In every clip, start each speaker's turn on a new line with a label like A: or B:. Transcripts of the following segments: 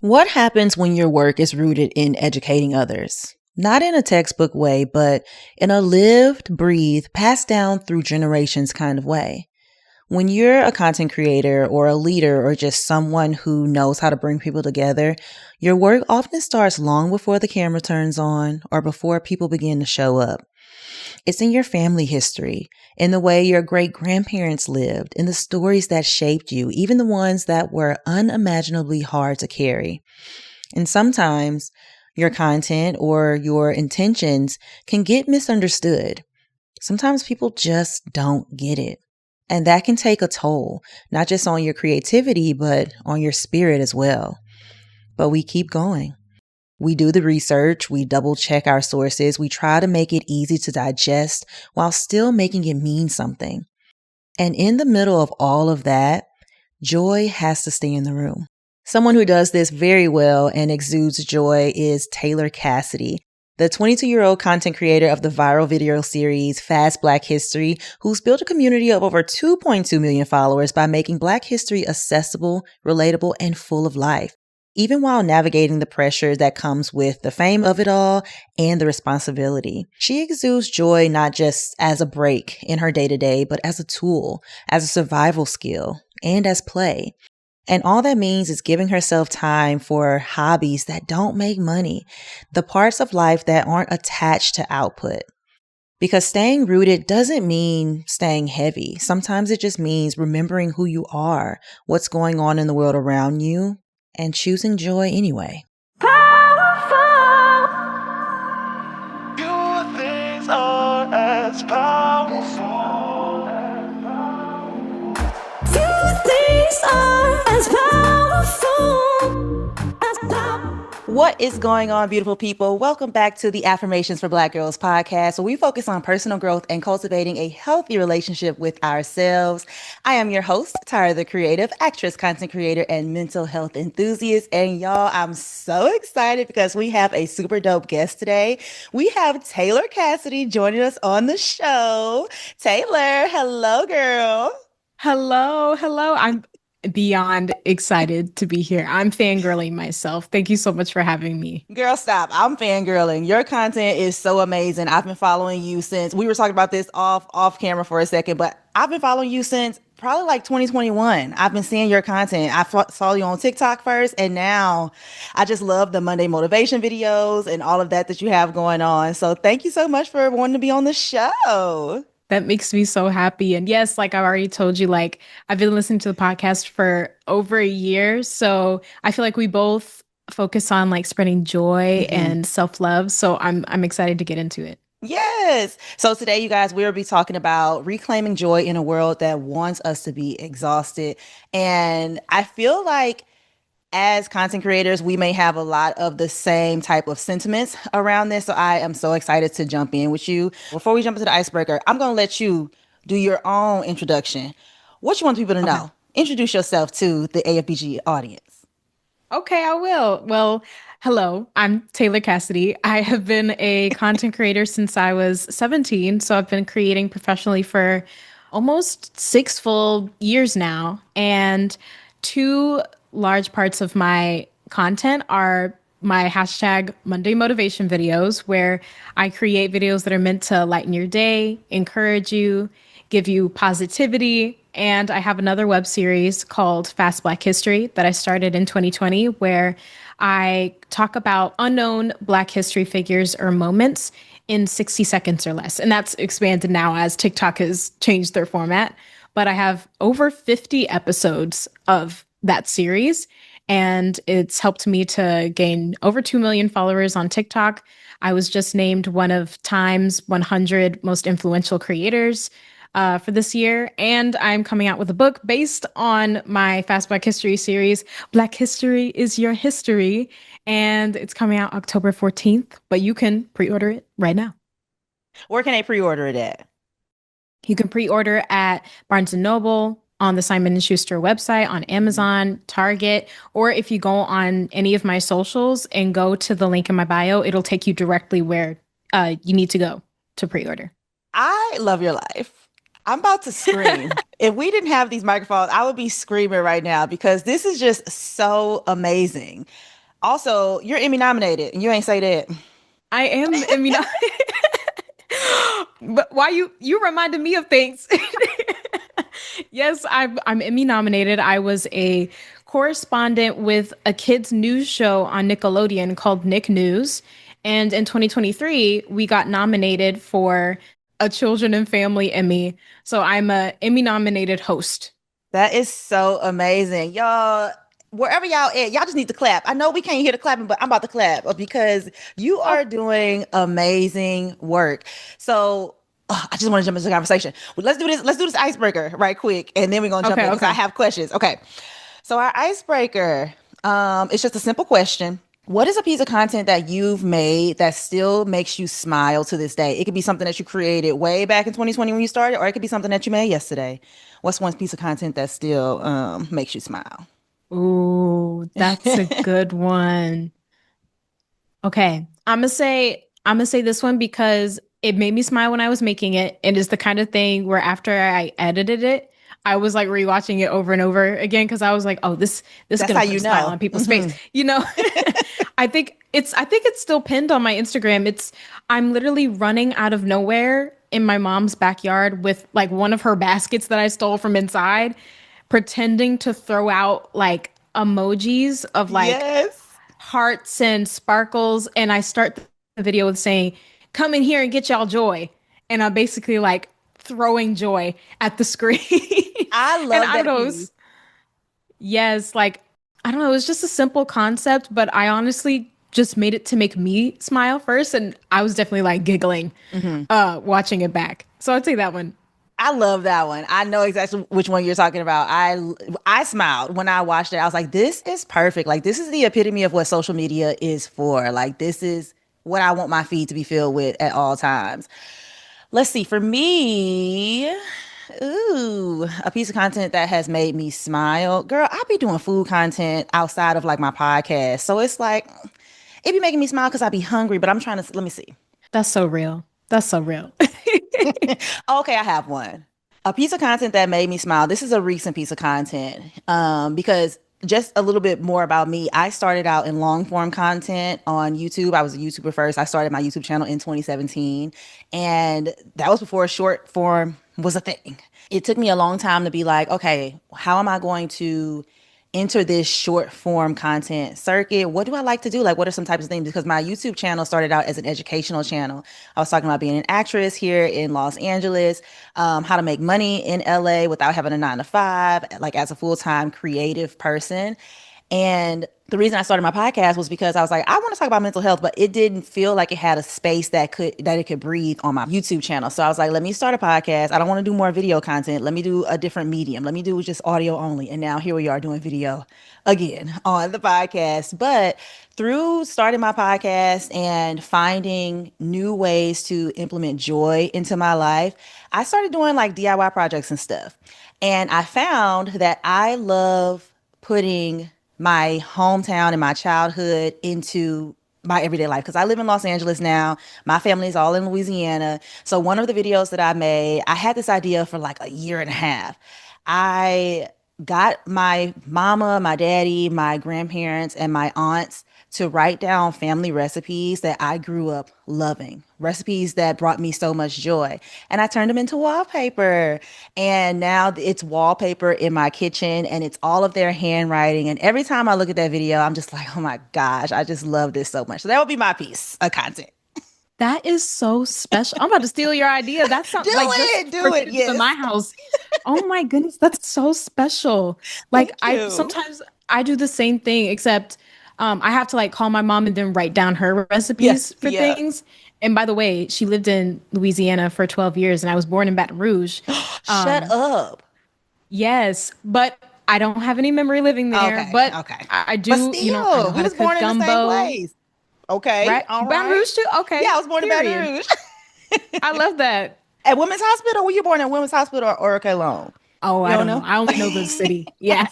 A: What happens when your work is rooted in educating others? Not in a textbook way, but in a lived, breathed, passed down through generations kind of way. When you're a content creator or a leader or just someone who knows how to bring people together, your work often starts long before the camera turns on or before people begin to show up. It's in your family history, in the way your great grandparents lived, in the stories that shaped you, even the ones that were unimaginably hard to carry. And sometimes your content or your intentions can get misunderstood. Sometimes people just don't get it. And that can take a toll, not just on your creativity, but on your spirit as well. But we keep going. We do the research, we double check our sources, we try to make it easy to digest while still making it mean something. And in the middle of all of that, joy has to stay in the room. Someone who does this very well and exudes joy is Taylor Cassidy, the 22-year-old content creator of the viral video series Fast Black History, who's built a community of over 2.2 million followers by making Black history accessible, relatable, and full of life, even while navigating the pressure that comes with the fame of it all and the responsibility. She exudes joy not just as a break in her day-to-day, but as a tool, as a survival skill, and as play. And all that means is giving herself time for hobbies that don't make money, the parts of life that aren't attached to output. Because staying rooted doesn't mean staying heavy. Sometimes it just means remembering who you are, what's going on in the world around you, and choosing joy anyway.
B: Powerful. Few things are as powerful. Few things are as powerful as power.
A: What is going on, beautiful people? Welcome back to the Affirmations for Black Girls podcast, where we focus on personal growth and cultivating a healthy relationship with ourselves. I am your host, Tyra, the creative, actress, content creator, and mental health enthusiast. And y'all, I'm so excited because we have a super dope guest today. We have Taylor Cassidy joining us on the show. Taylor, hello, girl.
C: Hello. I'm beyond excited to be here. I'm fangirling myself. Thank you so much for having me.
A: Girl, stop. I'm fangirling. Your content is so amazing. I've been following you since we were talking about this off camera for a second, but I've been following you since probably like 2021. I've been seeing your content. I saw you on TikTok first, and now I just love the Monday motivation videos and all of that you have going on. So thank you so much for wanting to be on the show.
C: That makes me so happy. And yes, like I've already told you, like I've been listening to the podcast for over a year. So I feel like we both focus on like spreading joy and self-love. So I'm excited to get into it.
A: Yes. So today, you guys, we'll be talking about reclaiming joy in a world that wants us to be exhausted. And I feel like as content creators, we may have a lot of the same type of sentiments around this. So I am so excited to jump in with you. Before we jump into the icebreaker, I'm going to let you do your own introduction. What you want people to know? Introduce yourself to the AFBG audience.
C: Okay, I will. Well, hello, I'm Taylor Cassidy. I have been a content creator since I was 17. So I've been creating professionally for almost 6 full years now. And two large parts of my content are my hashtag Monday motivation videos, where I create videos that are meant to lighten your day, encourage you, give you positivity. And I have another web series called Fast Black History that I started in 2020, where I talk about unknown Black history figures or moments in 60 seconds or less. And that's expanded now as TikTok has changed their format. But I have over 50 episodes of that series, and it's helped me to gain over 2 million followers on TikTok. I was just named one of Time's 100 most influential creators for this year, and I'm coming out with a book based on my Fast Black History series, Black History is Your History, and it's coming out October 14th, but you can pre-order it right now.
A: Where can I pre-order it at?
C: You can pre-order at Barnes & Noble, on the Simon & Schuster website, on Amazon, Target, or if you go on any of my socials and go to the link in my bio, it'll take you directly where you need to go to pre-order.
A: I love your life. I'm about to scream. If we didn't have these microphones, I would be screaming right now because this is just so amazing. Also, you're Emmy nominated and you ain't say that.
C: I am, I mean, but why you reminded me of things. Yes, I'm Emmy nominated. I was a correspondent with a kids news show on Nickelodeon called Nick News. And in 2023, we got nominated for a Children and Family Emmy. So I'm a Emmy nominated host.
A: That is so amazing. Y'all, wherever y'all at, y'all just need to clap. I know we can't hear the clapping, but I'm about to clap because you
C: Oh,
A: are doing amazing work. So I just want to jump into the conversation. Well, let's do this. Let's do this icebreaker right quick, and then we're gonna jump
C: okay,
A: in because I
C: okay.
A: have questions. Okay. So our icebreaker, it's just a simple question. What is a piece of content that you've made that still makes you smile to this day? It could be something that you created way back in 2020 when you started, or it could be something that you made yesterday. What's one piece of content that still makes you smile?
C: Ooh, that's a good one. Okay. I'm gonna say this one because it made me smile when I was making it. And it's the kind of thing where after I edited it, I was like rewatching it over and over again because I was like, oh, this is
A: That's
C: gonna
A: how
C: put
A: you
C: a smile
A: know.
C: on people's face.
A: Hmm.
C: You know? I think it's still pinned on my Instagram. I'm literally running out of nowhere in my mom's backyard with like one of her baskets that I stole from inside, pretending to throw out like emojis of like
A: Yes.
C: hearts and sparkles, and I start the video with saying, "Come in here and get y'all joy," and I'm basically like throwing joy at the screen.
A: I
C: And
A: love
C: I don't
A: that
C: know,
A: piece.
C: yes, like I don't know, it was just a simple concept, but I honestly just made it to make me smile first, and I was definitely like giggling
A: Hmm.
C: watching it back. So I'd say that one.
A: I love that one. I know exactly which one you're talking about. I smiled when I watched it. I was like, this is perfect. Like this is the epitome of what social media is for. Like this is what I want my feed to be filled with at all times. Let's see. For me, ooh, a piece of content that has made me smile. Girl, I be doing food content outside of like my podcast. So it's like it be making me smile because I be hungry, but I'm trying to let me see.
C: That's so real. That's so real.
A: Okay, I have one. A piece of content that made me smile. This is a recent piece of content because just a little bit more about me. I started out in long form content on YouTube. I was a YouTuber first. I started my YouTube channel in 2017, and that was before short form was a thing. It took me a long time to be like, okay, how am I going to enter this short form content circuit? What do I like to do? Like, what are some types of things? Because my YouTube channel started out as an educational channel. I was talking about being an actress here in Los Angeles, how to make money in LA without having a 9 to 5, like as a full time creative person. And the reason I started my podcast was because I was like, I want to talk about mental health, but it didn't feel like it had a space that it could breathe on my YouTube channel. So I was like, let me start a podcast. I don't want to do more video content. Let me do a different medium. Let me do just audio only. And now here we are doing video again on the podcast. But through starting my podcast and finding new ways to implement joy into my life, I started doing like DIY projects and stuff. And I found that I love putting my hometown and my childhood into my everyday life because I live in Los Angeles now. My family is all in Louisiana. So one of the videos that I made, I had this idea for like a year and a half. I got my mama, my daddy, my grandparents, and my aunts to write down family recipes that I grew up loving, recipes that brought me so much joy. And I turned them into wallpaper. And now it's wallpaper in my kitchen and it's all of their handwriting. And every time I look at that video, I'm just like, oh my gosh, I just love this so much. So that would be my piece of content.
C: That is so special. I'm about to steal your idea. That's
A: Do
C: not like just
A: do
C: for
A: it.
C: kids in
A: Yes.
C: my house. Oh my goodness, that's so special. Like
A: Thank
C: I
A: you.
C: sometimes I do the same thing, except I have to like call my mom and then write down her
A: Yeah.
C: recipes for
A: Yeah.
C: things. And by the way, she lived in Louisiana for 12 years and I was born in Baton Rouge.
A: Shut up.
C: Yes, but I don't have any memory living there,
A: Okay.
C: but
A: Okay.
C: I
A: But
C: do, I know
A: still,
C: how
A: we
C: to
A: was
C: cook
A: born in the same
C: gumbo,
A: place. Okay.
C: right?
A: All
C: Baton
A: right.
C: Rouge too?
A: Yeah,
C: Okay.
A: I was born in Baton
C: Period.
A: Rouge.
C: I love that.
A: At Women's Hospital? Were you born at Women's Hospital or OK Long?
C: Oh,
A: You
C: I
A: don't
C: don't know.
A: know?
C: I only know the city. Yeah.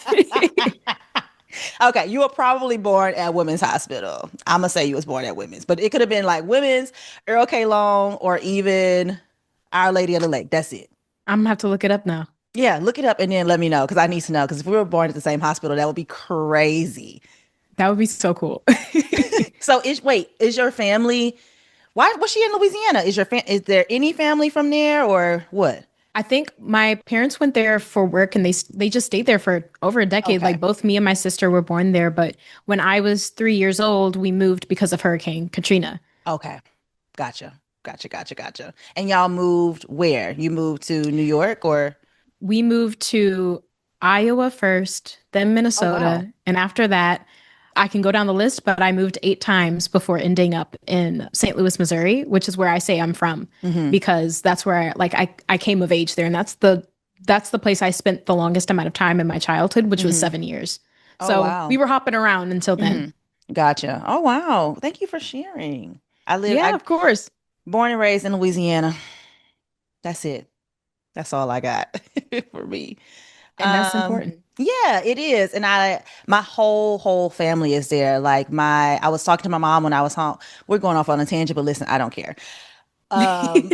A: Okay, you were probably born at Women's Hospital. I'm gonna say you was born at Women's, but it could have been like Women's, Earl K. Long, or even Our Lady of the Lake. That's it.
C: I'm gonna have to look it up now.
A: Yeah, look it up and then let me know because I need to know. Because if we were born at the same hospital, that would be crazy.
C: That would be so cool.
A: So is your family? Why was she in Louisiana? Is there any family from there or what?
C: I think my parents went there for work and they just stayed there for over a decade.
A: Okay.
C: Like both me and my sister were born there, but when I was 3 years old, we moved because of Hurricane Katrina.
A: Okay. Gotcha. Gotcha. And y'all moved where? You moved to New York or?
C: We moved to Iowa first, then
A: Oh, wow.
C: Minnesota, and after that, I can go down the list, but I moved 8 times before ending up in St. Louis, Missouri, which is where I say I'm from,
A: Hmm.
C: because that's where I came of age there, and that's the place I spent the longest amount of time in my childhood, which was
A: Hmm.
C: 7 years.
A: Oh,
C: So we
A: wow.
C: were hopping around until then.
A: Hmm. Gotcha. Oh, wow. Thank you for sharing.
C: Yeah,
A: I
C: of course.
A: born and raised in Louisiana. That's it. That's all I got for me.
C: And that's
A: Um,
C: important.
A: yeah, it is. And my whole family is there. I was talking to my mom when I was home. We're going off on a tangent, but listen, I don't care. Um,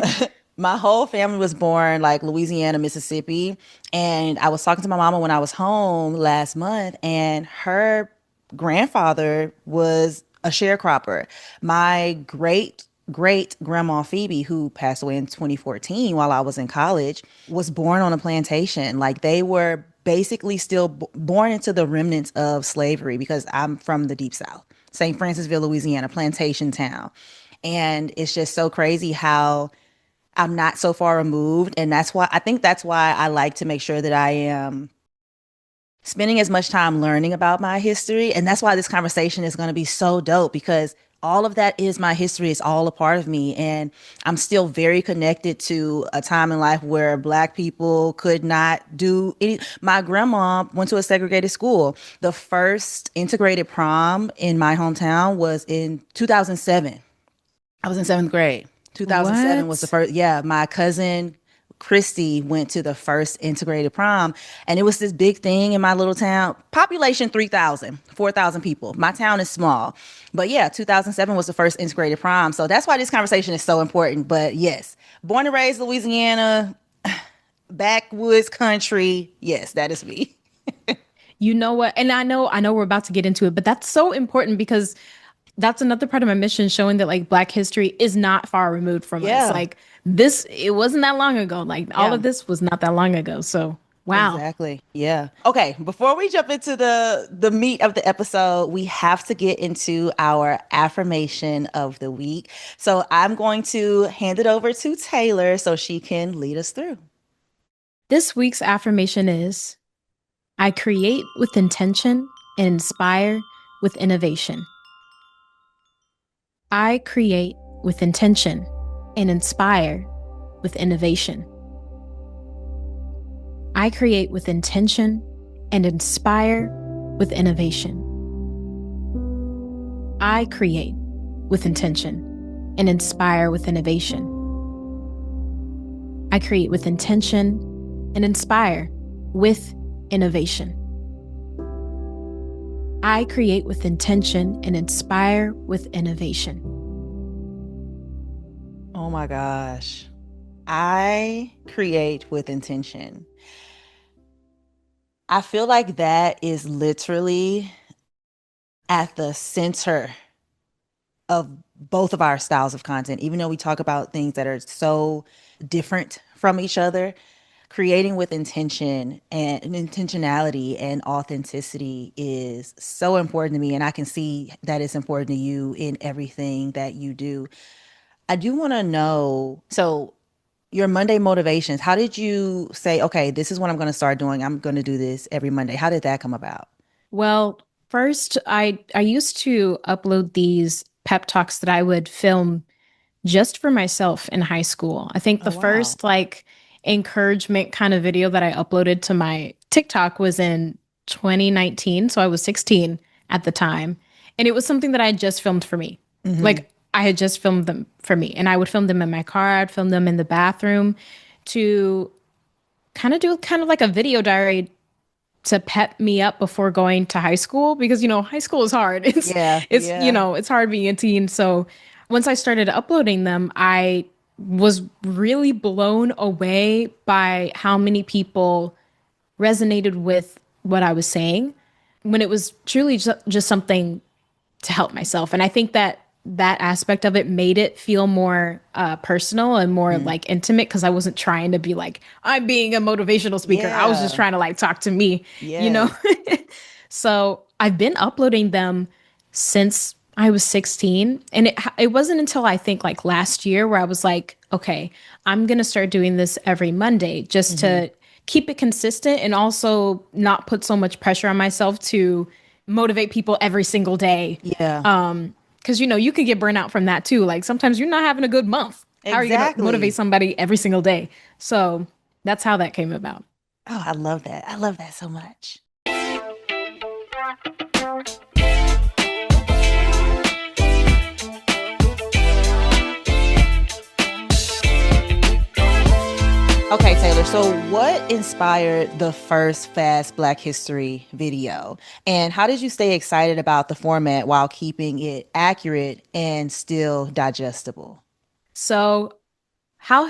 A: my whole family was born like Louisiana, Mississippi. And I was talking to my mama when I was home last month, and her grandfather was a sharecropper. My great grandma Phoebe, who passed away in 2014 while I was in college, was born on a plantation. Like they were basically still born into the remnants of slavery because I'm from the deep south, St. Francisville, Louisiana, plantation town. And it's just so crazy how I'm not so far removed. And that's why I like to make sure that I am spending as much time learning about my history. And that's why this conversation is going to be so dope because all of that is my history. It's all a part of me. And I'm still very connected to a time in life where Black people could not do any. My grandma went to a segregated school. The first integrated prom in my hometown was in 2007. I was in seventh grade. 2007 was the
C: What?
A: first. Yeah, my cousin Christy went to the first integrated prom, and it was this big thing in my little town. Population 3,000, 4,000 people. My town is small. But yeah, 2007 was the first integrated prom. So that's why this conversation is so important. But yes, born and raised Louisiana, backwoods country. Yes, that is me.
C: You know what? And I know we're about to get into it, but that's so important because that's another part of my mission, showing that like Black history is not far removed from us.
A: Yeah.
C: Like this, it wasn't that long ago. Like all
A: Yeah.
C: of this was not that long ago. So wow.
A: Exactly. Yeah. Okay, before we jump into the meat of the episode, we have to get into our affirmation of the week. So I'm going to hand it over to Taylor so she can lead us through.
C: This week's affirmation is: I create with intention and inspire with innovation. I create with intention and inspire with innovation. I create with intention and inspire with innovation. I create with intention and inspire with innovation. I create with intention and inspire with innovation. I create with intention and inspire with innovation.
A: Oh my gosh. I create with intention. I feel like that is literally at the center of both of our styles of content. Even though we talk about things that are so different from each other, creating with intention and intentionality and authenticity is so important to me. And I can see that it's important to you in everything that you do. I do want to know, so your Monday motivations, how did you say, okay, this is what I'm going to start doing. I'm going to do this every Monday. How did that come about?
C: Well, first, I used to upload these pep talks that I would film just for myself in high school. I think
A: Oh,
C: the
A: wow.
C: first like encouragement kind of video that I uploaded to my TikTok was in 2019. So I was 16 at the time. And it was something that I had just filmed for me.
A: Hmm.
C: Like I had just filmed them for me. And I would film them in my car, I'd film them in the bathroom to kind of do kind of like a video diary to pep me up before going to high school, because high school is hard. It's
A: Yeah,
C: it's
A: yeah.
C: it's hard being a teen. So once I started uploading them, I was really blown away by how many people resonated with what I was saying when it was truly just something to help myself. And I think that that aspect of it made it feel more personal and more like intimate because I wasn't trying to be like, I'm being a motivational speaker. I was just
A: Yeah.
C: trying to like talk to me, you know?
A: Yes.
C: So I've been uploading them since I was 16. And it wasn't until I think like last year where I was like, okay, I'm going to start doing this every Monday just to keep it consistent and also not put so much pressure on myself to motivate people every single day.
A: Yeah.
C: Because, you know, you could get burnt out from that too. Like sometimes you're not having a good month. How are you going to motivate
A: Exactly.
C: somebody every single day? So that's how that came about.
A: Oh, I love that. I love that so much. Okay, Taylor, so what inspired the first Fast Black History video? And how did you stay excited about the format while keeping it accurate and still digestible?
C: So how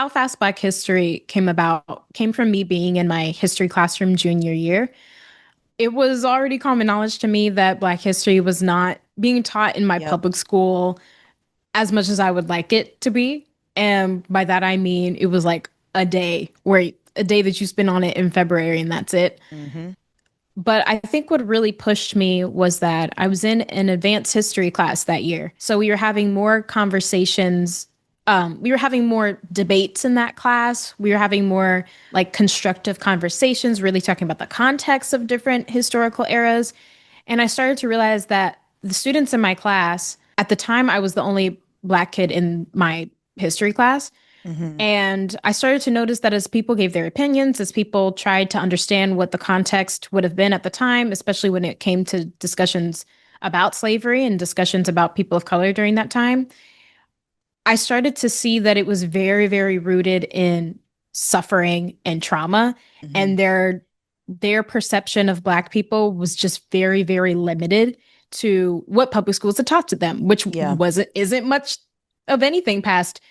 C: Fast Black History came about came from me being in my history classroom junior year. It was already common knowledge to me that Black history was not being taught in my
A: Yep.
C: public school as much as I would like it to be. And by that I mean it was like a day that you spend on it in February and that's it.
A: Mm-hmm.
C: But I think what really pushed me was that I was in an advanced history class that year. So we were having more conversations. We were having more debates in that class. We were having more like constructive conversations, really talking about the context of different historical eras. And I started to realize that the students in my class, at the time, I was the only Black kid in my history class.
A: Mm-hmm.
C: And I started to notice that as people gave their opinions, as people tried to understand what the context would have been at the time, especially when it came to discussions about slavery and discussions about people of color during that time, I started to see that it was very, very rooted in suffering and trauma.
A: Mm-hmm.
C: And their perception of Black people was just very, very limited to what public schools had taught to them, which
A: Yeah.
C: isn't much of anything past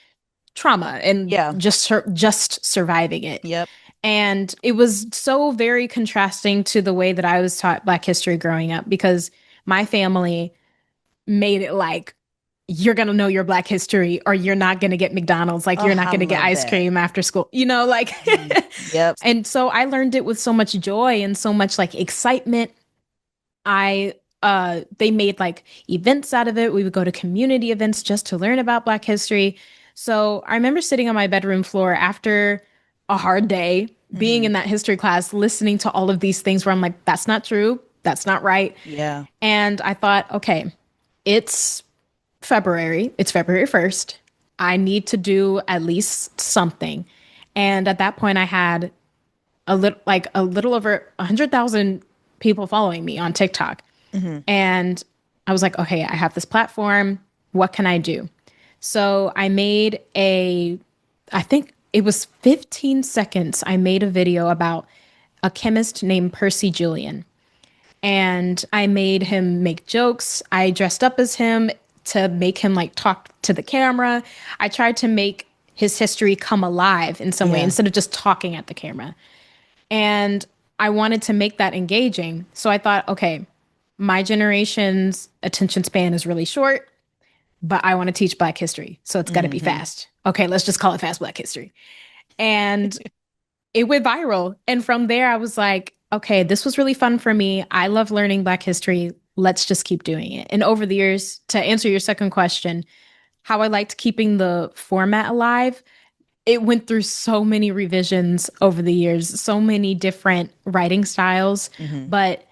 C: trauma and
A: Yeah.
C: just surviving it.
A: Yep.
C: And it was so very contrasting to the way that I was taught Black history growing up because my family made it like you're going to know your Black history or you're not going to get McDonald's, like you're
A: Oh,
C: not
A: I
C: going to get
A: love
C: ice
A: that.
C: cream after school, you know, like
A: Yep.
C: and so I learned it with so much joy and so much like excitement. I they made like events out of it. We would go to community events just to learn about Black history. So I remember sitting on my bedroom floor after a hard day, being
A: Mm-hmm.
C: in that history class, listening to all of these things where I'm like, that's not true. That's not right.
A: Yeah.
C: And I thought, okay, it's February. It's February 1st. I need to do at least something. And at that point, I had a little over 100,000 people following me on TikTok.
A: Mm-hmm.
C: And I was like, okay, I have this platform. What can I do? So I made I think it was 15 seconds. I made a video about a chemist named Percy Julian. And I made him make jokes. I dressed up as him to make him like talk to the camera. I tried to make his history come alive in some way
A: Yeah.
C: instead of just talking at the camera. And I wanted to make that engaging. So I thought, okay, my generation's attention span is really short, but I want to teach Black history. So it's got to be
A: Mm-hmm.
C: fast. Okay, let's just call it Fast Black History. And it went viral. And from there, I was like, okay, this was really fun for me. I love learning Black history. Let's just keep doing it. And over the years, to answer your second question, how I liked keeping the format alive, it went through so many revisions over the years, so many different writing styles.
A: Mm-hmm.
C: But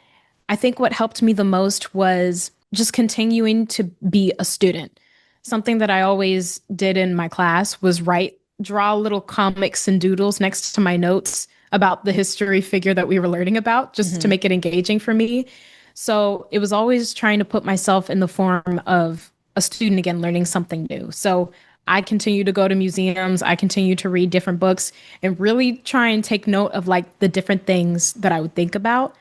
C: I think what helped me the most was just continuing to be a student. Something that I always did in my class was draw little comics and doodles next to my notes about the history figure that we were learning about, just to
A: Mm-hmm.
C: make it engaging for me. So it was always trying to put myself in the form of a student again, learning something new. So I continue to go to museums. I continue to read different books and really try and take note of like the different things that I would think about.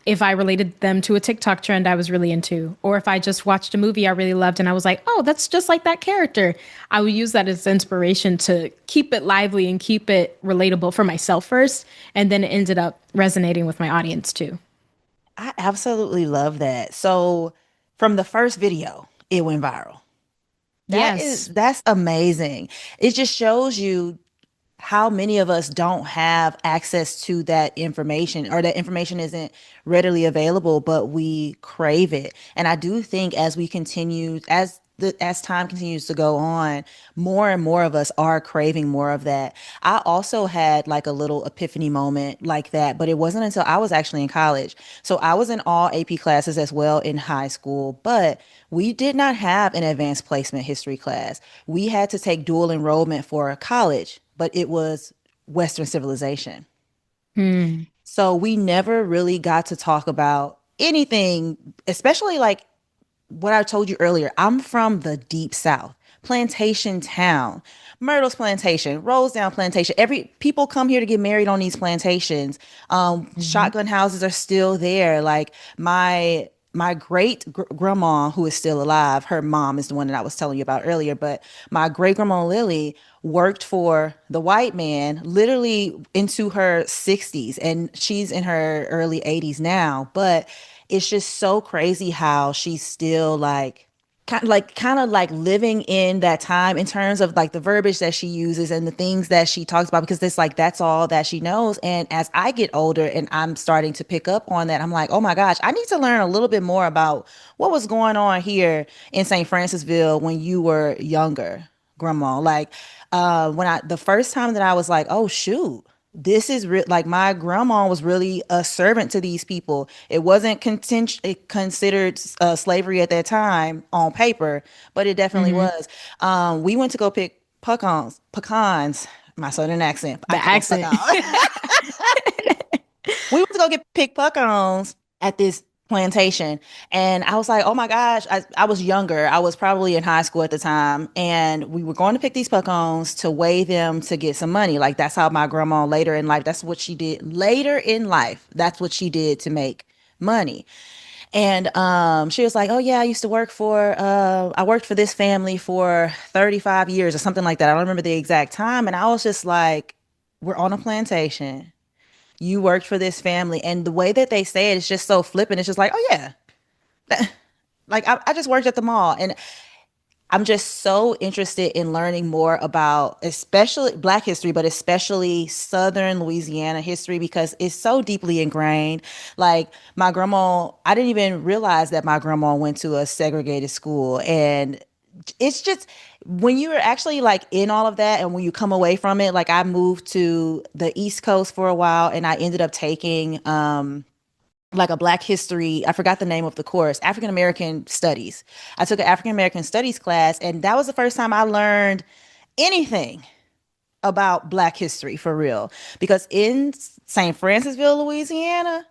C: if I related them to a TikTok trend I was really into, or if I just watched a movie I really loved and I was like, oh, that's just like that character, I would use that as inspiration to keep it lively and keep it relatable for myself first. And then it ended up resonating with my audience too.
A: I absolutely love that. So from the first video, it went viral.
C: Yes.
A: That's amazing. It just shows you how many of us don't have access to that information, or that information isn't readily available, but we crave it. And I do think as we continue, as time continues to go on, more and more of us are craving more of that. I also had like a little epiphany moment like that, but it wasn't until I was actually in college. So I was in all AP classes as well in high school, but we did not have an advanced placement history class. We had to take dual enrollment for college, but it was Western civilization.
C: Hmm.
A: So we never really got to talk about anything, especially like what I told you earlier. I'm from the deep South, plantation town, Myrtle's plantation, Rosedown plantation. Every people come here to get married on these plantations.
C: Hmm.
A: Shotgun houses are still there. Like my great grandma, who is still alive, her mom is the one that I was telling you about earlier, but my great grandma Lily worked for the white man literally into her 60s, and she's in her early 80s now. But it's just so crazy how she's still like kind of like living in that time in terms of like the verbiage that she uses and the things that she talks about, because it's like that's all that she knows. And as I get older and I'm starting to pick up on that, I'm like, oh my gosh, I need to learn a little bit more about what was going on here in St. Francisville when you were younger, grandma. Like when I the first time that I was like, oh shoot, this is like my grandma was really a servant to these people. It wasn't considered slavery at that time on paper, but it definitely
C: Hmm.
A: was. We went to go pick pecans. My southern accent. I
C: The
A: call them
C: accent.
A: pecans. We went to go get pick pecans at this plantation, and I was like, oh my gosh, I was younger. I was probably in high school at the time, and we were going to pick these pecans to weigh them to get some money. Like that's how my grandma later in life, that's what she did later in life. That's what she did to make money. And she was like, oh yeah, I worked for this family for 35 years or something like that. I don't remember the exact time. And I was just like, we're on a plantation, you worked for this family. And the way that they say it is just so flippant. It's just like, oh yeah, like I just worked at the mall. And I'm just so interested in learning more about especially Black history, but especially Southern Louisiana history, because it's so deeply ingrained. Like my grandma, I didn't even realize that my grandma went to a segregated school. And it's just when you're actually like in all of that and when you come away from it, like I moved to the East Coast for a while and I ended up taking like a Black history, I forgot the name of the course, African American Studies. I took an African American Studies class, and that was the first time I learned anything about Black history for real. Because in St. Francisville, Louisiana,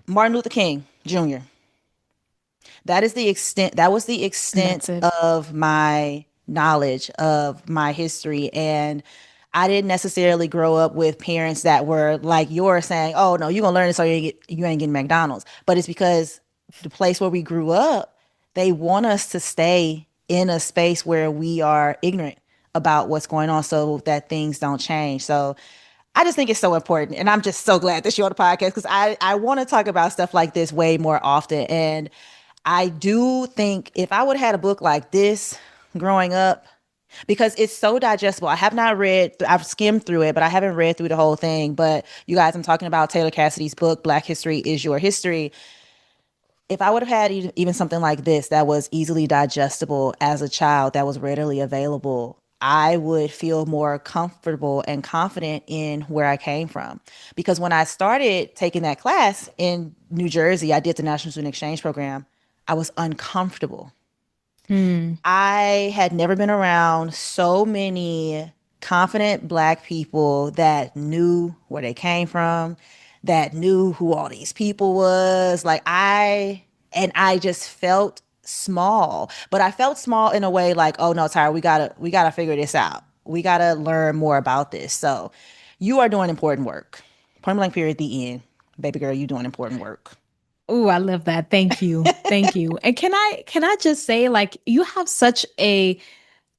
A: Martin Luther King Jr., that was the
C: And
A: extent
C: that's it.
A: of my knowledge of my history. And I didn't necessarily grow up with parents that were like you're saying, oh no, you're gonna learn this or you ain't getting McDonald's. But it's because the place where we grew up, they want us to stay in a space where we are ignorant about what's going on so that things don't change. So I just think it's so important. And I'm just so glad that you're on the podcast because I want to talk about stuff like this way more often. And I do think if I would have had a book like this growing up, because it's so digestible. I have not read, I've skimmed through it, but I haven't read through the whole thing. But you guys, I'm talking about Taylor Cassidy's book, Black History is Your History. If I would have had even something like this that was easily digestible as a child, that was readily available, I would feel more comfortable and confident in where I came from. Because when I started taking that class in New Jersey, I did the National Student Exchange Program. I was uncomfortable.
C: Hmm.
A: I had never been around so many confident Black people that knew where they came from, that knew who all these people was. And I just felt small, but I felt small in a way like, oh no, Tyra, we gotta figure this out. We gotta learn more about this. So you are doing important work. Point blank period, the end. baby girl, you doing important work.
C: Oh, I love that. Thank you. Thank you. And can I just say, like, you have such a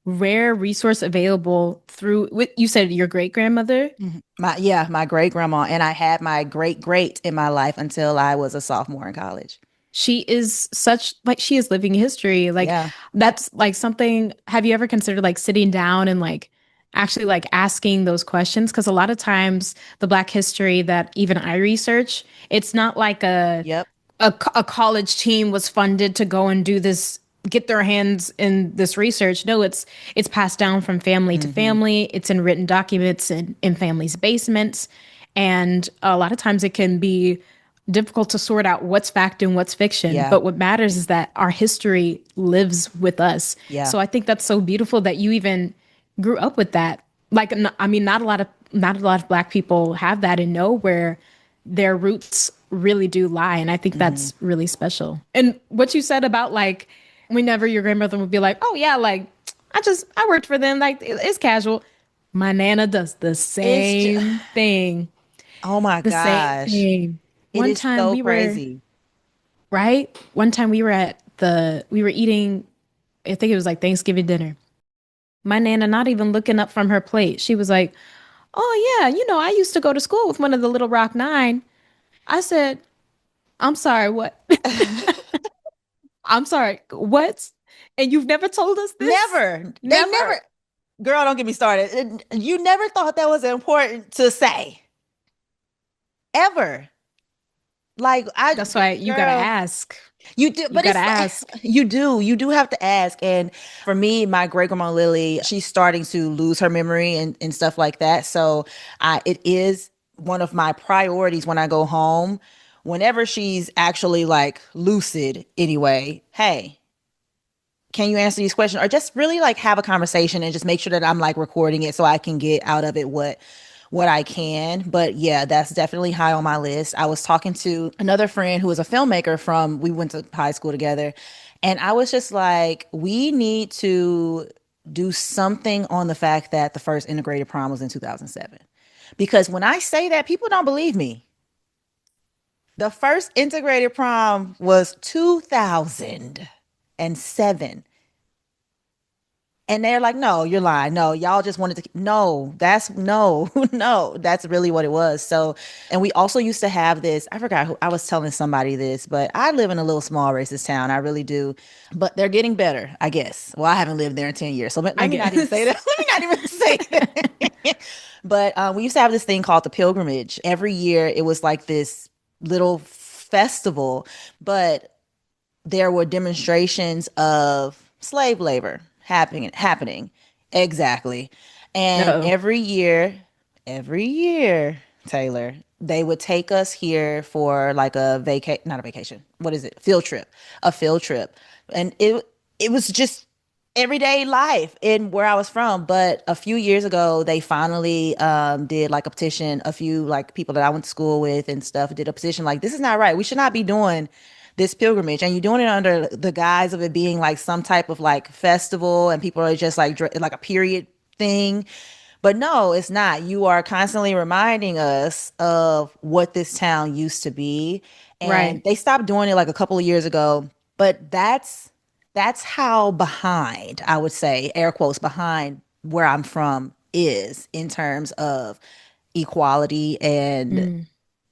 C: rare resource available through what you said, your great grandmother.
A: My great grandma, and I had my great great in my life until I was a sophomore in college.
C: She is such, like, she is living history. Like,
A: Yeah.
C: that's like something. Have you ever considered like sitting down and like actually like asking those questions? Because a lot of times the Black history that even I research, it's not like
A: Yep.
C: a college team was funded to go and do this, get their hands in this research. No, it's passed down from family to family. It's in written documents in families' basements. And a lot of times it can be difficult to sort out what's fact and what's fiction.
A: Yeah.
C: But what matters is that our history lives with us.
A: Yeah.
C: So I think that's so beautiful that you even grew up with that. Like, I mean, not a lot of Black people have that and know where their roots really do lie. And I think that's really special. And what you said about like, whenever your grandmother would be like, oh yeah, like I worked for them. Like it's casual. My Nana does the
A: It's just,
C: same thing.
A: oh my
C: The same
A: gosh.
C: thing.
A: It
C: One
A: is
C: time
A: so
C: we were,
A: crazy.
C: right? One time we were eating, I think it was like Thanksgiving dinner. My Nana not even looking up from her plate. She was like, oh yeah, I used to go to school with one of the Little Rock Nine. I said, I'm sorry, what? I'm sorry, what? And you've never told us this?
A: Never. They
C: Never.
A: never. Girl, don't get me started. You never thought that was important to say. Ever. Like
C: That's why you gotta
A: girl,
C: ask.
A: you do,
C: You
A: but
C: gotta
A: it's
C: ask.
A: you do have to ask. And for me, my great grandma Lily, she's starting to lose her memory and stuff like that. So it is one of my priorities when I go home. Whenever she's actually like lucid, anyway, hey, can you answer these questions, or just really like have a conversation and just make sure that I'm like recording it so I can get out of it what I can. But yeah, that's definitely high on my list. I was talking to another friend who is a filmmaker from, we went to high school together, and I was just like, we need to do something on the fact that the first integrated prom was in 2007. Because when I say that, people don't believe me. The first integrated prom was 2007. And they're like, no, you're lying. No, y'all just wanted to. No, that's no, no, that's really what it was. So, and we also used to have this. I forgot who I was telling somebody this, but I live in a little small racist town. I really do. But they're getting better, I guess. Well, I haven't lived there in 10 years. So let
C: I
A: me not even say
C: guess.
A: that. Let me not even say that. But we used to have this thing called the pilgrimage. Every year it was like this little festival, but there were demonstrations of slave labor happening exactly. And
C: No.
A: every year, Taylor, they would take us here for like a not a vacation, what is it, a field trip. And it was just everyday life in where I was from. But a few years ago, they finally did like a petition. A few like people that I went to school with and stuff did a petition like, this is not right. We should not be doing this pilgrimage, and you're doing it under the guise of it being like some type of like festival, and people are just like a period thing. But no, it's not. You are constantly reminding us of what this town used to be. And
C: Right.
A: they stopped doing it like a couple of years ago. But that's how behind, I would say, air quotes, behind where I'm from is in terms of equality and
C: Mm.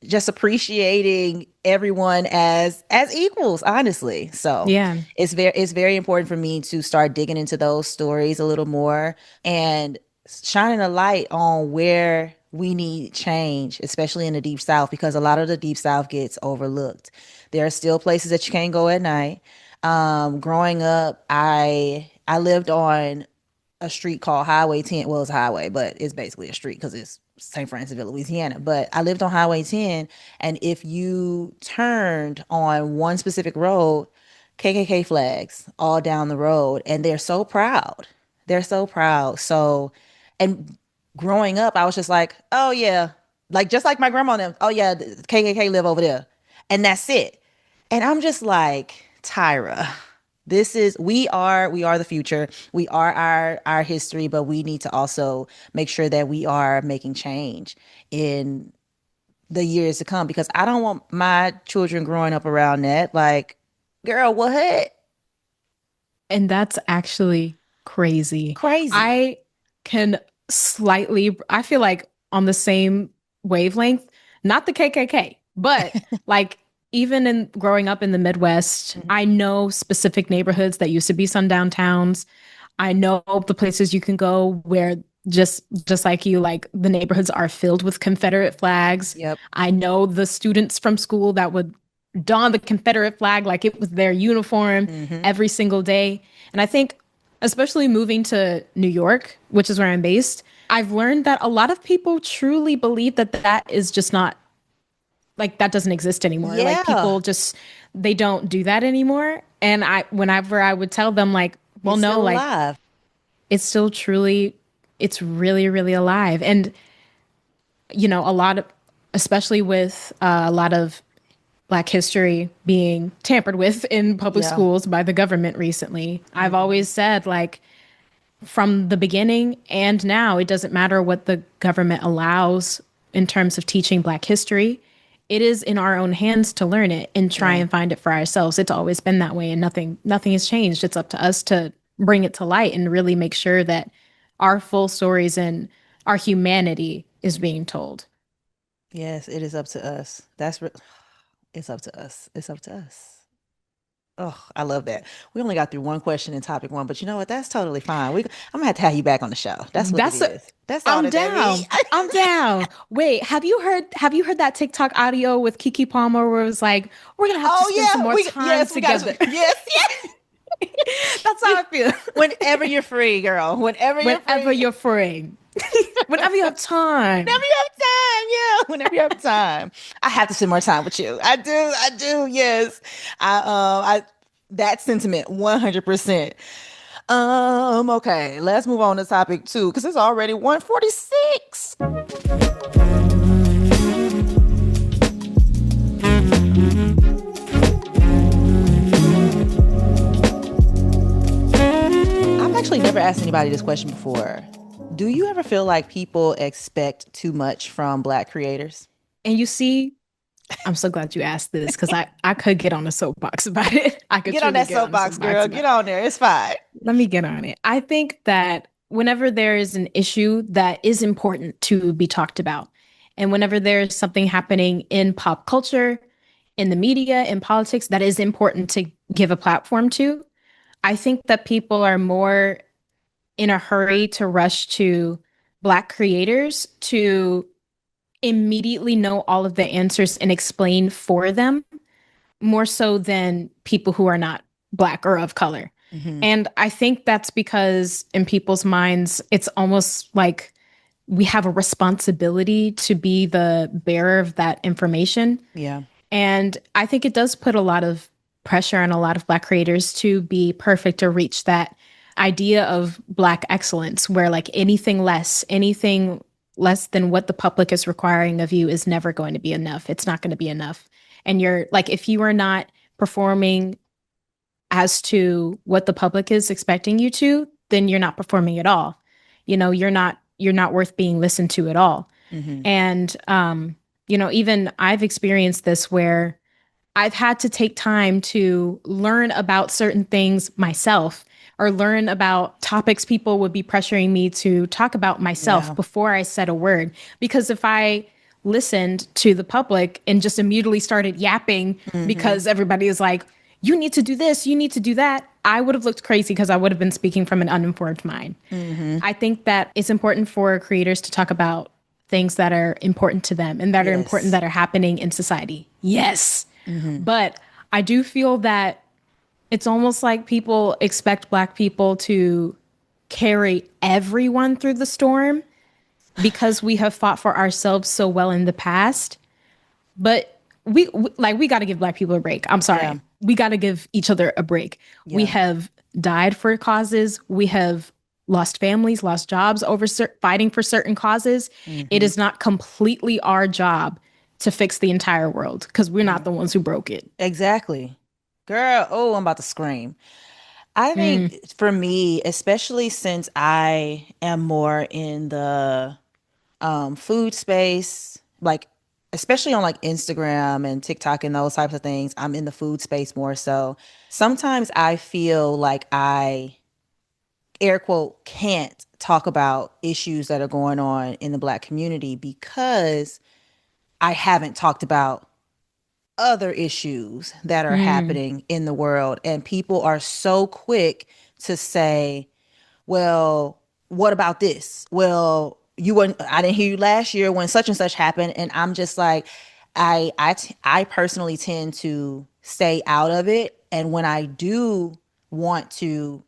A: just appreciating everyone as equals, honestly. So
C: Yeah.
A: it's very important for me to start digging into those stories a little more and shining a light on where we need change, especially in the deep south, because a lot of the deep south gets overlooked. There are still places that you can't go at night. Growing up, I lived on a street called Highway 10. Well, it's a highway, but it's basically a street because it's St. Francisville, Louisiana. But I lived on Highway 10, and if you turned on one specific road, KKK flags all down the road, and they're so proud. They're so proud. So, and growing up, I was just like, oh yeah, like just like my grandma and them. Oh yeah, the KKK live over there, and that's it. And I'm just like, Tyra, this is we are the future. We are our history, but we need to also make sure that we are making change in the years to come, because I don't want my children growing up around that. Like, girl, what?
C: And that's actually crazy.
A: Crazy.
C: I can I feel like on the same wavelength, not the KKK, but like even in growing up in the Midwest, I know specific neighborhoods that used to be sundown towns. I know the places you can go where just like you, like the neighborhoods are filled with Confederate flags.
A: Yep.
C: I know the students from school that would don the Confederate flag like it was their uniform every single day. And I think, especially moving to New York, which is where I'm based, I've learned that a lot of people truly believe that that is just not like that doesn't exist anymore. Like
A: Yeah.
C: people just they don't do that anymore. And whenever I would tell them like, well,
A: It's
C: no,
A: still
C: like
A: alive.
C: it's still truly it's really, really alive. And you know, a lot of especially with a lot of Black history being tampered with in public
A: Yeah.
C: schools by the government recently. I've always said, like, from the beginning and now, it doesn't matter what the government allows in terms of teaching Black history. It is in our own hands to learn it and try and find it for ourselves. It's always been that way, and nothing has changed. It's up to us to bring it to light and really make sure that our full stories and our humanity is being told.
A: Yes, it is up to us. It's up to us. It's up to us. Oh, I love that. We only got through one question in topic one, but you know what? That's totally fine. I'm gonna have to have you back on the show. That's what it
C: That's a,
A: is. That's all
C: I'm
A: that
C: down.
A: means.
C: I'm down. Wait, have you heard that TikTok audio with Kiki Palmer where it was like, we're gonna have to
A: Oh
C: spend some
A: yeah,
C: more time
A: we got
C: together?
A: yes, yes.
C: That's how I feel.
A: Whenever you're free, girl. Whenever you're
C: Whenever
A: free.
C: you're free. Whenever you have time.
A: Whenever you have time, yeah. Whenever you have time, I have to spend more time with you. I do. Yes, I that sentiment 100%. Okay, let's move on to topic two because it's already 1:46. I've actually never asked anybody this question before. Do you ever feel like people expect too much from Black creators?
C: And you see, I'm so glad you asked this because I could get on a soapbox about it. I could
A: Get on
C: truly
A: that
C: get on a
A: soapbox,
C: soapbox
A: girl.
C: about
A: Get
C: it.
A: on there. It's fine.
C: Let me get on it. I think that whenever there is an issue that is important to be talked about, and whenever there's something happening in pop culture, in the media, in politics that is important to give a platform to, I think that people are more in a hurry to rush to Black creators to immediately know all of the answers and explain for them more so than people who are not Black or of color.
A: Mm-hmm.
C: And I think that's because in people's minds, it's almost like we have a responsibility to be the bearer of that information.
A: Yeah.
C: And I think it does put a lot of pressure on a lot of Black creators to be perfect or reach that idea of Black excellence, where like anything less than what the public is requiring of you is never going to be enough. It's not going to be enough. And you're like, if you are not performing as to what the public is expecting you to, then you're not performing at all. You know, you're not worth being listened to at all.
A: Mm-hmm.
C: And you know, even I've experienced this where I've had to take time to learn about certain things myself or learn about topics people would be pressuring me to talk about myself
A: Yeah.
C: before I said a word. Because if I listened to the public and just immediately started yapping because everybody is like, you need to do this, you need to do that, I would have looked crazy because I would have been speaking from an uninformed mind. I think that it's important for creators to talk about things that are important to them and that are important
A: Yes.
C: that are happening in society. Yes. But I do feel that it's almost like people expect Black people to carry everyone through the storm because we have fought for ourselves so well in the past. But we got to give Black people a break. I'm sorry.
A: Yeah.
C: We got to give each other a break. We have died for causes. We have lost families, lost jobs over fighting for certain causes. It is not completely our job to fix the entire world because we're not the ones who broke it.
A: Exactly. Girl, oh, I'm about to scream. I think for me, especially since I am more in the food space, like especially on like Instagram and TikTok and those types of things, I'm in the food space more so. Sometimes I feel like I, air quote, can't talk about issues that are going on in the Black community because I haven't talked about other issues that are
C: Mm.
A: happening in the world. And people are so quick to say, well, what about this? Well, you weren't, I didn't hear you last year when such and such happened. And I'm just like, I personally tend to stay out of it. And when I do want to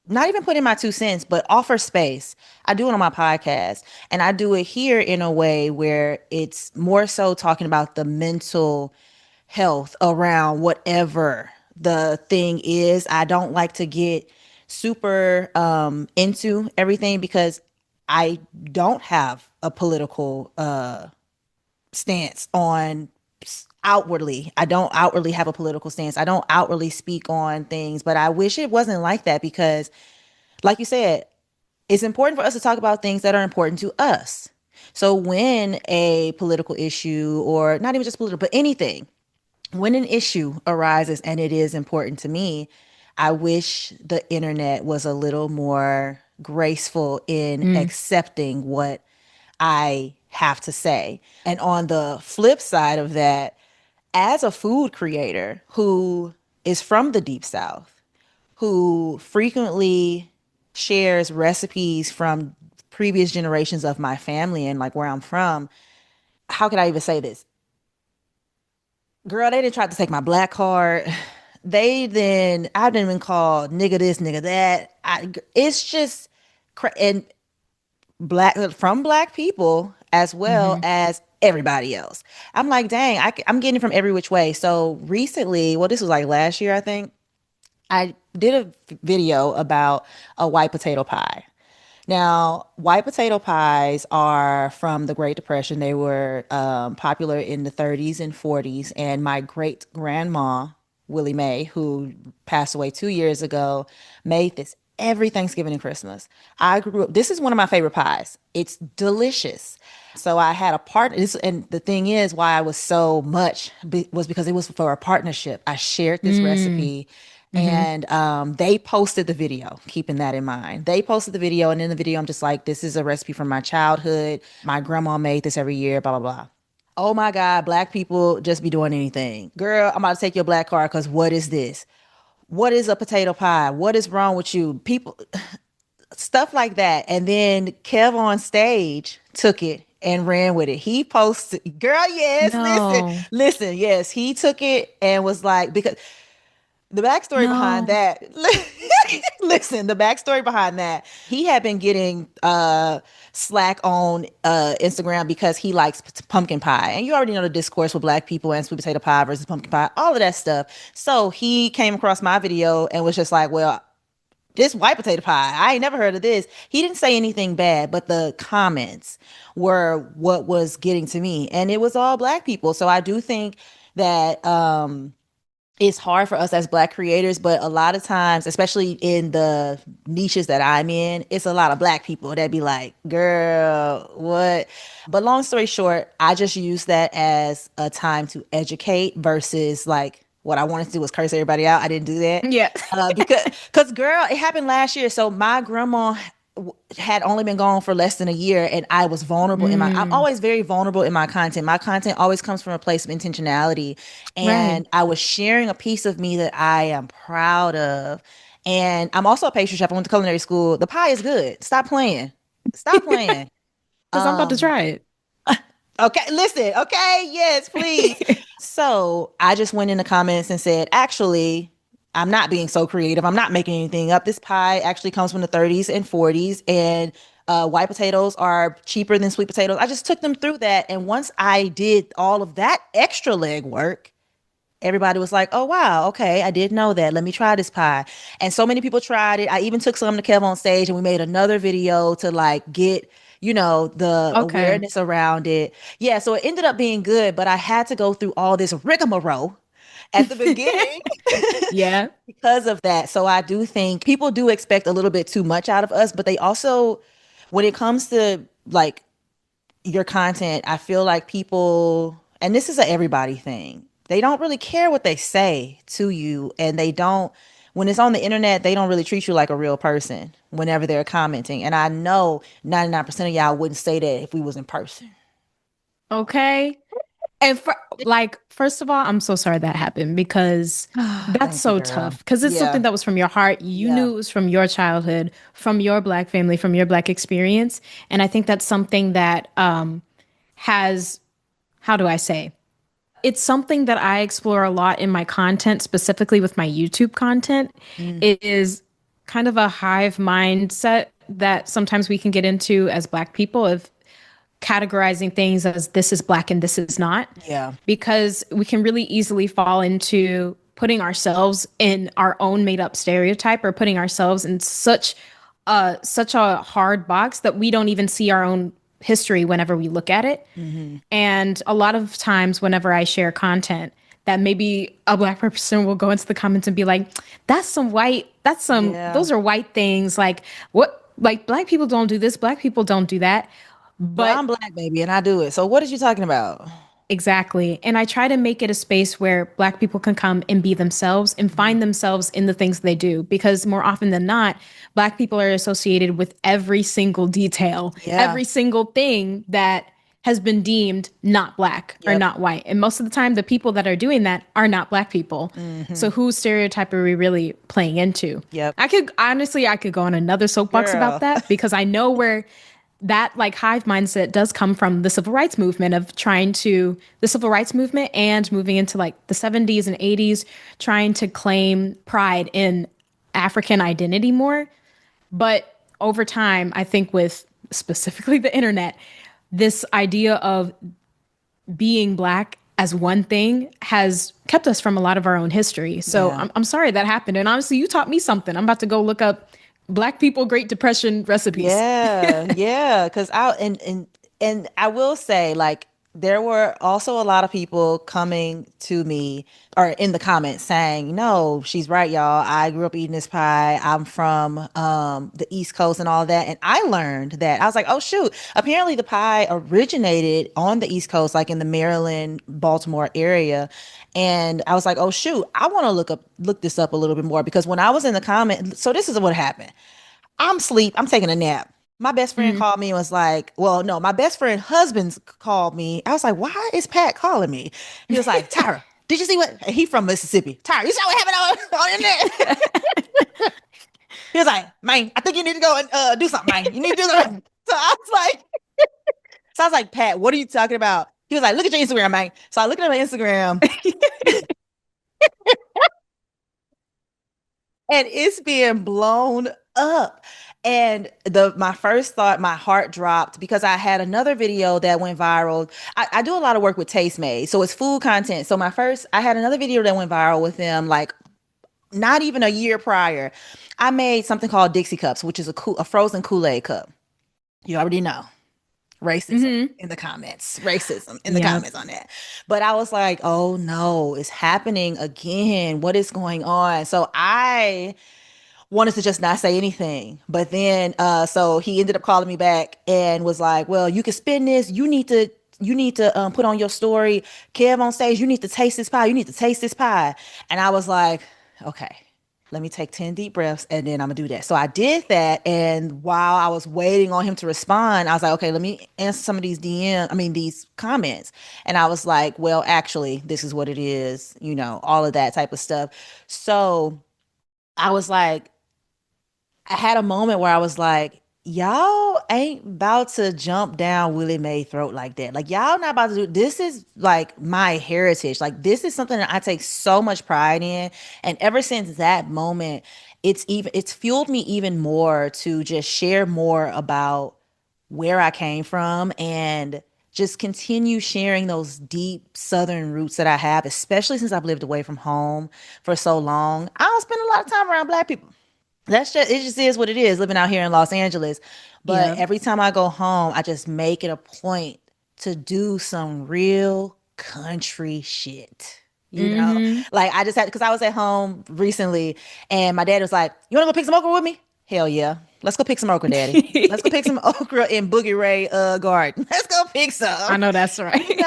A: not even put in my 2 cents, but offer space. I do it on my podcast. And I do it here in a way where it's more so talking about the mental health around whatever the thing is. I don't like to get super into everything because I don't have a political stance on outwardly. I don't outwardly have a political stance. I don't outwardly speak on things, but I wish it wasn't like that because like you said, it's important for us to talk about things that are important to us. So when a political issue, or not even just political, but anything, when an issue arises and it is important to me, I wish the internet was a little more graceful in
C: Mm.
A: accepting what I have to say. And on the flip side of that, as a food creator who is from the Deep South, who frequently shares recipes from previous generations of my family and like where I'm from. How could I even say this? Girl, they didn't try to take my black card. I've been called nigga this, nigga that. It's just, and black from black people as well
C: Hmm.
A: as everybody else. I'm like, dang, I'm getting it from every which way. So recently, well, this was like last year, I think. I did a video about a white potato pie. Now, white potato pies are from the Great Depression. They were popular in the 30s and 40s. And my great grandma, Willie Mae, who passed away 2 years ago, made this every Thanksgiving and Christmas. I grew up, this is one of my favorite pies. It's delicious. So I had a partner, and the thing is, why I was so much was because it was for a partnership. I shared this
C: Mm.
A: recipe
C: Hmm.
A: and they posted the video, keeping that in mind. They posted the video, and in the video, I'm just like, this is a recipe from my childhood. My grandma made this every year, blah, blah, blah. Oh my God, black people just be doing anything. Girl, I'm about to take your black card because what is this? What is a potato pie? What is wrong with you? People, stuff like that. And then Kev on stage took it and ran with it. He posted, girl, yes,
C: No,
A: listen, yes, he took it and was like, because the backstory behind
C: no,
A: that, listen, the backstory behind that, he had been getting slack on Instagram because he likes pumpkin pie. And you already know the discourse with black people and sweet potato pie versus pumpkin pie, all of that stuff. So he came across my video and was just like, well, this white potato pie, I ain't never heard of this. He didn't say anything bad, but the comments were what was getting to me. And it was all black people. So I do think that it's hard for us as black creators, but a lot of times, especially in the niches that I'm in, it's a lot of black people that be like, girl, what? But long story short, I just use that as a time to educate versus like what I wanted to do was curse everybody out. I didn't do that.
C: yeah.
A: Because girl, it happened last year. So my grandma had only been gone for less than a year, and I was vulnerable in my, I'm
C: Mm.
A: always very vulnerable in my content. My content always comes from a place of intentionality.
C: Right.
A: And I was sharing a piece of me that I am proud of. And I'm also a pastry chef. I went to culinary school. The pie is good. Stop playing. Stop playing.
C: Because I'm about to try it.
A: Okay, listen. Okay, yes, please. So I just went in the comments and said, actually, I'm not being so creative. I'm not making anything up. This pie actually comes from the 30s and 40s, and white potatoes are cheaper than sweet potatoes. I just took them through that. And once I did all of that extra leg work, everybody was like, oh, wow, okay, I did know that. Let me try this pie. And so many people tried it. I even took some to Kev on stage and we made another video to like get, the
C: Okay.
A: awareness around it. Yeah, so it ended up being good, but I had to go through all this rigmarole at the beginning
C: Yeah.
A: because of that. So I do think people do expect a little bit too much out of us, but they also, when it comes to like your content, I feel like people, and this is a everybody thing, they don't really care what they say to you. And they don't, when it's on the internet, they don't really treat you like a real person whenever they're commenting. And I know 99% of y'all wouldn't say that if we was in person.
C: Okay. And first of all, I'm so sorry that happened because that's
A: Thank you,
C: so
A: girl.
C: tough because it's
A: Yeah.
C: something that was from your heart. You
A: Yeah.
C: knew it was from your childhood, from your Black family, from your Black experience. And I think that's something that has, how do I say? It's something that I explore a lot in my content, specifically with my YouTube content.
A: Mm,
C: It is kind of a hive mindset that sometimes we can get into as Black people of categorizing things as this is Black and this is not,
A: yeah.
C: because we can really easily fall into putting ourselves in our own made up stereotype or putting ourselves in such a hard box that we don't even see our own history whenever we look at it.
A: Hmm.
C: And a lot of times, whenever I share content, that maybe a Black person will go into the comments and be like,
A: Yeah.
C: those are white things. Like, what, like, Black people don't do this, Black people don't do that.
A: Well,
C: But
A: I'm Black, baby, and I do it. So what is you talking about?
C: exactly. And I try to make it a space where Black people can come and be themselves and
A: Mhm.
C: find themselves in the things they do. Because more often than not, Black people are associated with every single detail,
A: Yeah.
C: every single thing that has been deemed not Black or
A: Yep.
C: not white. And most of the time, the people that are doing that are not Black people.
A: Hmm.
C: So whose stereotype are we really playing into?
A: Yep.
C: I could go on another soapbox about
A: Girl.
C: that because I know where that like hive mindset does come from the civil rights movement of the civil rights movement and moving into like the 70s and 80s, trying to claim pride in African identity more. But over time, I think with specifically the internet, this idea of being Black as one thing has kept us from a lot of our own history. So
A: Yeah.
C: I'm sorry that happened. And honestly, you taught me something. I'm about to go look up Black people Great Depression recipes.
A: Yeah, yeah, because and I will say, like, there were also a lot of people coming to me or in the comments saying, "No, she's right, y'all. I grew up eating this pie. I'm from the East Coast and all that." And I learned that I was like, "Oh shoot, apparently the pie originated on the East Coast, like in the Maryland, Baltimore area." And I was like, "Oh shoot, I want to look this up a little bit more because when I was in the comment, so this is what happened. I'm asleep. I'm taking a nap. My best friend
C: Mhm.
A: called me and was like, well, no, my best friend husband's called me. I was like, why is Pat calling me? He was like, Tyra, did you see what? And he from Mississippi. Tyra, you saw what happened on the internet? He was like, man, I think you need to go and do something, man. You need to do something. So I was like, Pat, what are you talking about? He was like, look at your Instagram, man. So I looked at my Instagram and it's being blown up. And the my first thought, my heart dropped because I had another video that went viral. I do a lot of work with Taste Made, so it's food content. So I had another video that went viral with them, like not even a year prior. I made something called Dixie Cups, which is a frozen Kool-Aid cup. You already know racism
C: Mhm.
A: in the comments, racism in the
C: Yep.
A: comments on that. But I was like, oh no, it's happening again. What is going on? So I wanted to just not say anything. But then so he ended up calling me back and was like, well, you can spin this. You need to put on your story, Kev on stage, you need to taste this pie. You need to taste this pie. And I was like, okay, let me take 10 deep breaths and then I'm gonna do that. So I did that. And while I was waiting on him to respond, I was like, okay, let me answer some of these comments. And I was like, well, actually, this is what it is, all of that type of stuff. So I was like, I had a moment where I was like, y'all ain't about to jump down Willie Mae throat like that. Like y'all not about to do this is like my heritage. Like this is something that I take so much pride in. And ever since that moment, it's fueled me even more to just share more about where I came from and just continue sharing those deep southern roots that I have, especially since I've lived away from home for so long. I don't spend a lot of time around Black people. It just is what it is living out here in Los Angeles. But
C: Yep.
A: every time I go home, I just make it a point to do some real country shit.
C: Mhm.
A: Like I just had because I was at home recently and my dad was like, "You want to go pick some okra with me?" Hell yeah. Let's go pick some okra, Daddy. Let's go pick some okra in Boogie Ray garden. Let's go pick some.
C: I know that's right.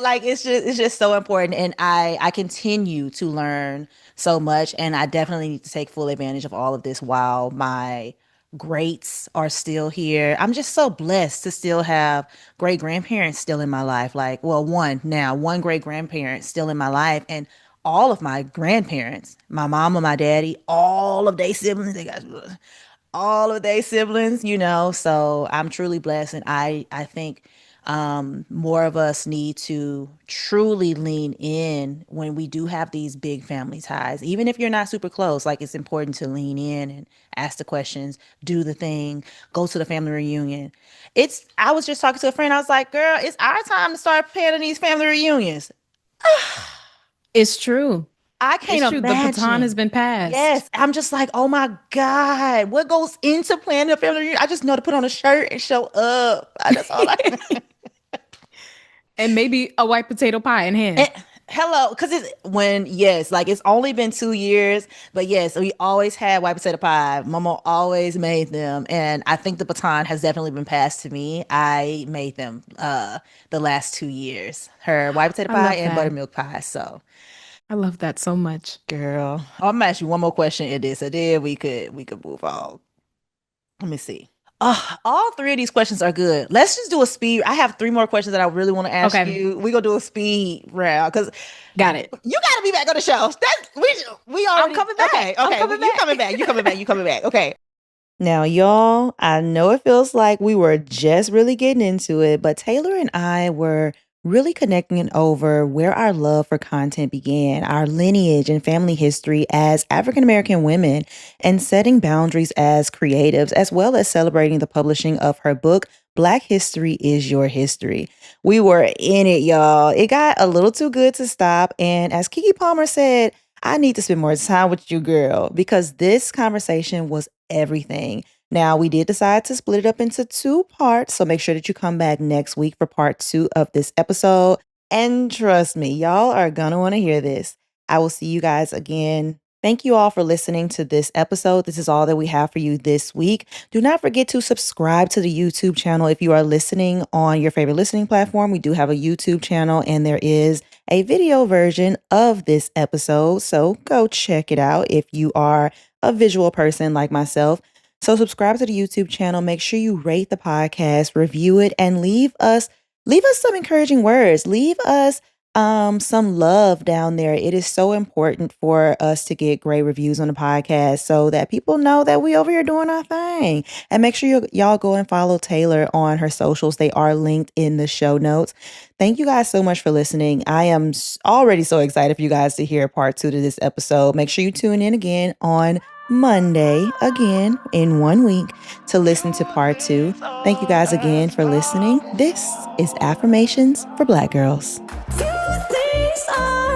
A: Like it's just so important, and I continue to learn so much, and I definitely need to take full advantage of all of this while my greats are still here. I'm just so blessed to still have great grandparents still in my life. Like, well, one great grandparent still in my life, and all of my grandparents, my mama, my daddy, all of their siblings, they got all of their siblings, so I'm truly blessed. And I think more of us need to truly lean in when we do have these big family ties. Even if you're not super close, like it's important to lean in and ask the questions, do the thing, go to the family reunion. I was just talking to a friend. I was like, girl, it's our time to start planning these family reunions.
C: It's true.
A: I can't
C: It's true.
A: imagine.
C: The baton has been passed.
A: Yes. I'm just like, oh my God, what goes into planning a family reunion? I just know to put on a shirt and show up. That's all I
C: And maybe a white potato pie in hand.
A: Hello, because it's only been 2 years, but yes, we always had white potato pie. Mama always made them, and I think the baton has definitely been passed to me. I made them the last 2 years, her white potato
C: I
A: pie
C: love
A: and
C: that.
A: buttermilk pie. So,
C: I love that so much.
A: girl, I'm gonna ask you one more question in this, and then we could move on. Let me see. All three of these questions are good. Let's just do a speed. I have 3 more questions that I really want to ask
C: Okay.
A: you. We gonna do a speed round because
C: Got it.
A: you gotta be back on the show. We already.
C: I'm coming back.
A: Okay,
C: I'm
A: okay.
C: coming
A: You
C: back.
A: coming back. You coming back. You coming back. Okay. Now, y'all, I know it feels like we were just really getting into it, but Taylor and I were really connecting over where our love for content began, our lineage and family history as African American women, and setting boundaries as creatives, as well as celebrating the publishing of her book, Black History is Your History. We were in it, y'all. It got a little too good to stop. And as Keke Palmer said, I need to spend more time with you, girl, because this conversation was everything. Now, we did decide to split it up into 2 parts, so make sure that you come back next week for part 2 of this episode. And trust me, y'all are going to want to hear this. I will see you guys again. Thank you all for listening to this episode. This is all that we have for you this week. Do not forget to subscribe to the YouTube channel if you are listening on your favorite listening platform. We do have a YouTube channel, and there is a video version of this episode, so go check it out if you are a visual person like myself. So subscribe to the YouTube channel. Make sure you rate the podcast, review it, and leave us some encouraging words. Leave us some love down there. It is so important for us to get great reviews on the podcast so that people know that we over here doing our thing. And make sure y'all go and follow Taylor on her socials. They are linked in the show notes. Thank you guys so much for listening. I am already so excited for you guys to hear part 2 to this episode. Make sure you tune in again on Monday, again in 1 week, to listen to part 2. Thank you guys again for listening. This is Affirmations for Black Girls.
B: Few things are